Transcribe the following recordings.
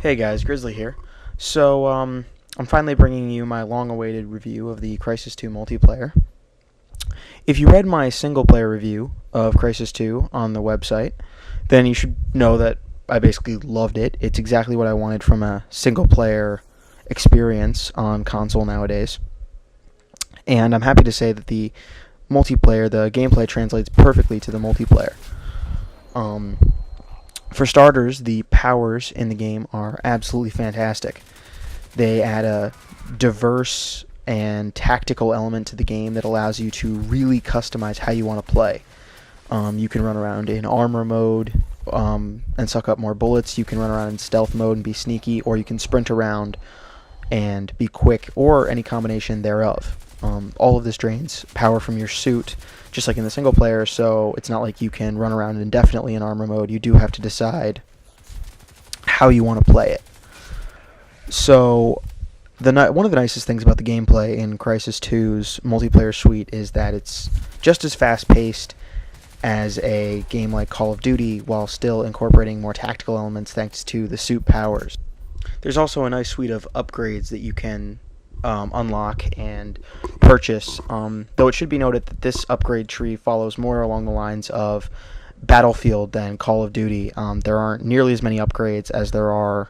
Hey guys, Grizzly here. I'm finally bringing you my long-awaited review of the Crysis 2 multiplayer. If you read my single-player review of Crysis 2 on the website, then you should know that I basically loved it. It's exactly what I wanted from a single-player experience on console nowadays. And I'm happy to say that the gameplay translates perfectly to the multiplayer. For starters, the powers in the game are absolutely fantastic. They add a diverse and tactical element to the game that allows you to really customize how you want to play. You can run around in armor mode and suck up more bullets. You can run around in stealth mode and be sneaky, or you can sprint around and be quick, or any combination thereof. All of this drains power from your suit, just like in the single player, so it's not like you can run around indefinitely in armor mode. You do have to decide how you want to play it. So, one of the nicest things about the gameplay in Crysis 2's multiplayer suite is that it's just as fast-paced as a game like Call of Duty, while still incorporating more tactical elements thanks to the suit powers. There's also a nice suite of upgrades that you can unlock and purchase, though it should be noted that this upgrade tree follows more along the lines of Battlefield than Call of Duty. There aren't nearly as many upgrades as there are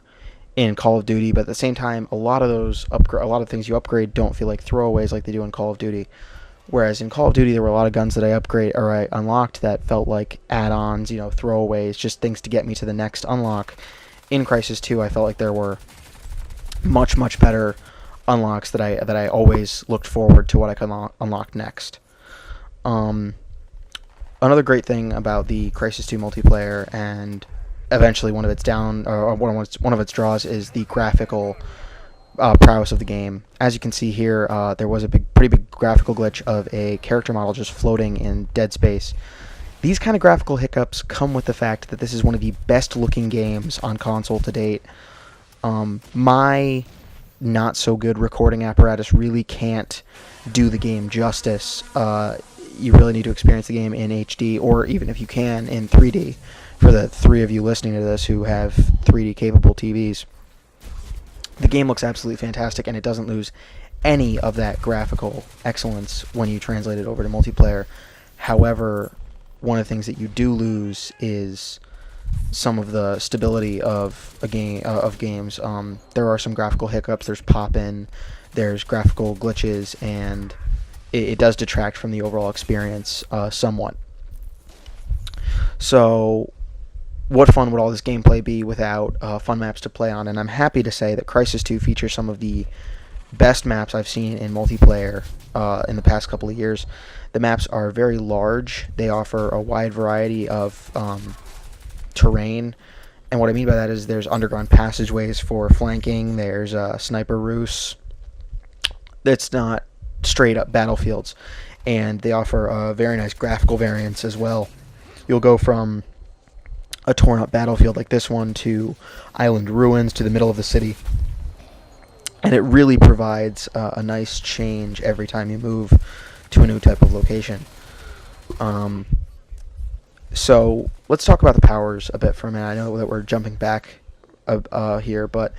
in Call of Duty, but at the same time, a lot of things you upgrade don't feel like throwaways like they do in Call of Duty. Whereas in Call of Duty, there were a lot of guns that I unlocked that felt like add-ons, throwaways, just things to get me to the next unlock. In Crysis 2, I felt like there were much better unlocks that I always looked forward to what I could unlock next. Another great thing about the Crysis 2 multiplayer, and eventually one of its draws, is the graphical prowess of the game. As you can see here, there was a pretty big graphical glitch of a character model just floating in dead space. These kind of graphical hiccups come with the fact that this is one of the best looking games on console to date. My not so good recording apparatus really can't do the game justice. You really need to experience the game in HD, or even if you can, in 3D. For the three of you listening to this who have 3D capable TVs, the game looks absolutely fantastic, and it doesn't lose any of that graphical excellence when you translate it over to multiplayer. However, one of the things that you do lose is some of the stability of games. There are some graphical hiccups. There's pop-in, there's graphical glitches, and it does detract from the overall experience somewhat. So, what fun would all this gameplay be without fun maps to play on? And I'm happy to say that Crysis 2 features some of the best maps I've seen in multiplayer in the past couple of years. The maps are very large. They offer a wide variety of terrain, and what I mean by that is there's underground passageways for flanking, there's sniper roosts. It's not straight up battlefields, and they offer a very nice graphical variance as well. You'll go from a torn up battlefield like this one to island ruins to the middle of the city, and it really provides a nice change every time you move to a new type of location. So let's talk about the powers a bit for a minute. I know that we're jumping back here, but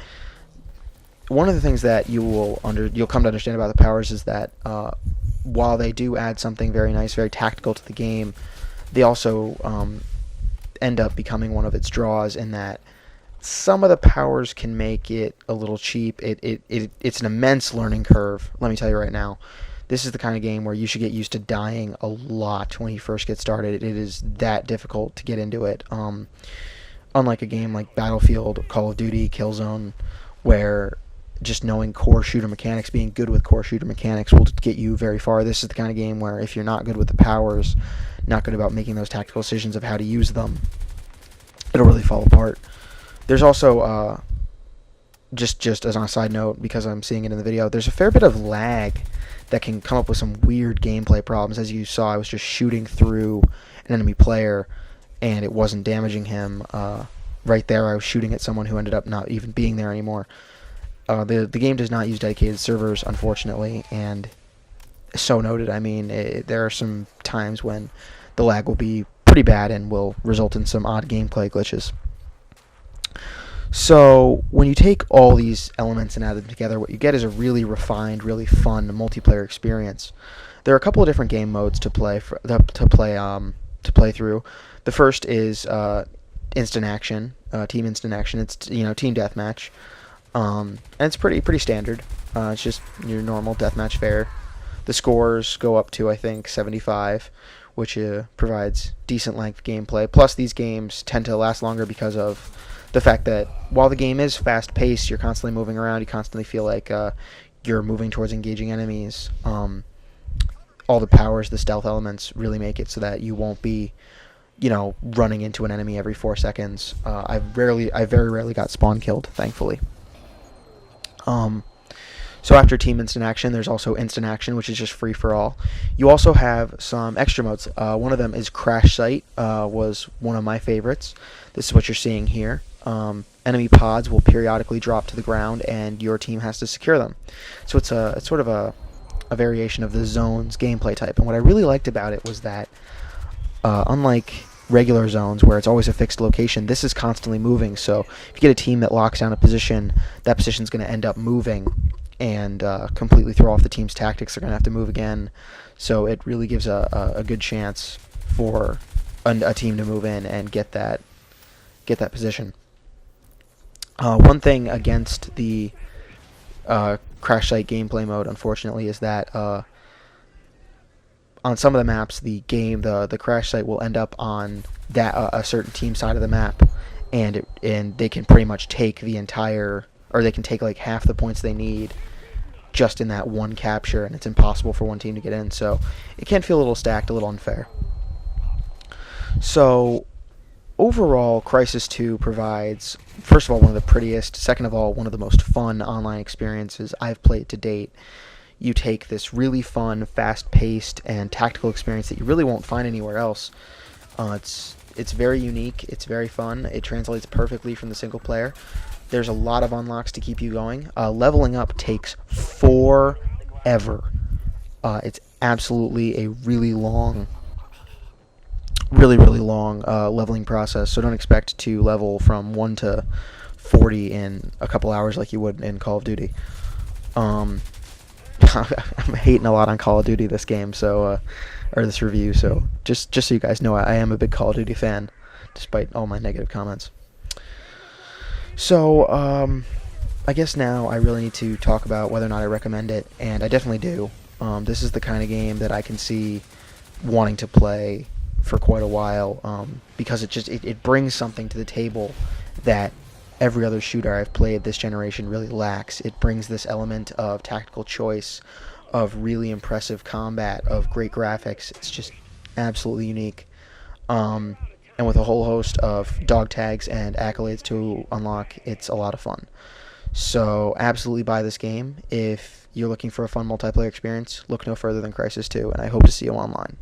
one of the things that you'll come to understand about the powers is that while they do add something very nice, very tactical to the game, they also end up becoming one of its draws in that some of the powers can make it a little cheap. It's an immense learning curve, let me tell you right now. This is the kind of game where you should get used to dying a lot when you first get started. It is that difficult to get into it. Unlike a game like Battlefield, Call of Duty, Killzone, where just knowing core shooter mechanics, being good with core shooter mechanics will get you very far. This is the kind of game where if you're not good with the powers, not good about making those tactical decisions of how to use them, it'll really fall apart. There's also, just as on a side note, because I'm seeing it in the video, there's a fair bit of lag that can come up with some weird gameplay problems. As you saw, I was just shooting through an enemy player, and it wasn't damaging him. Right there, I was shooting at someone who ended up not even being there anymore. The game does not use dedicated servers, unfortunately, and so noted. I mean, there are some times when the lag will be pretty bad and will result in some odd gameplay glitches. So when you take all these elements and add them together, what you get is a really refined, really fun multiplayer experience. There are a couple of different game modes to play to play through. The first is instant action, team instant action. It's team deathmatch, and it's pretty standard. It's just your normal deathmatch fare. The scores go up to I think 75, which provides decent length gameplay. Plus, these games tend to last longer because of the fact that while the game is fast paced, you're constantly moving around. You constantly feel like you're moving towards engaging enemies. All the powers, the stealth elements, really make it so that you won't be, running into an enemy every 4 seconds. I very rarely got spawn killed, thankfully. So after Team Instant Action, there's also Instant Action, which is just free for all. You also have some extra modes. One of them is Crash Site, was one of my favorites. This is what you're seeing here. Enemy pods will periodically drop to the ground, and your team has to secure them. So it's sort of a variation of the Zones gameplay type. And what I really liked about it was that, unlike regular zones where it's always a fixed location, this is constantly moving. So if you get a team that locks down a position, that position's going to end up moving and completely throw off the team's tactics. They're going to have to move again. So it really gives a good chance for a team to move in and get that position. One thing against the Crash Site gameplay mode, unfortunately, is that on some of the maps, the Crash Site will end up on that a certain team side of the map, and they can pretty much take the entire, or they can take like half the points they need just in that one capture, and it's impossible for one team to get in. So it can feel a little stacked, a little unfair. So overall, Crysis 2 provides, first of all, one of the prettiest, second of all, one of the most fun online experiences I've played to date. You take this really fun, fast-paced, and tactical experience that you really won't find anywhere else. It's very unique. It's very fun. It translates perfectly from the single player. There's a lot of unlocks to keep you going. Leveling up takes forever. It's absolutely a really long leveling process, so don't expect to level from 1 to 40 in a couple hours like you would in Call of Duty. I'm hating a lot on Call of Duty this game, or this review, so just so you guys know, I am a big Call of Duty fan, despite all my negative comments. So, I guess now I really need to talk about whether or not I recommend it, and I definitely do. This is the kind of game that I can see wanting to play for quite a while, because it brings something to the table that every other shooter I've played this generation really lacks. It brings this element of tactical choice, of really impressive combat, of great graphics. It's just absolutely unique. And with a whole host of dog tags and accolades to unlock, it's a lot of fun. So absolutely buy this game. If you're looking for a fun multiplayer experience, look no further than Crysis 2, and I hope to see you online.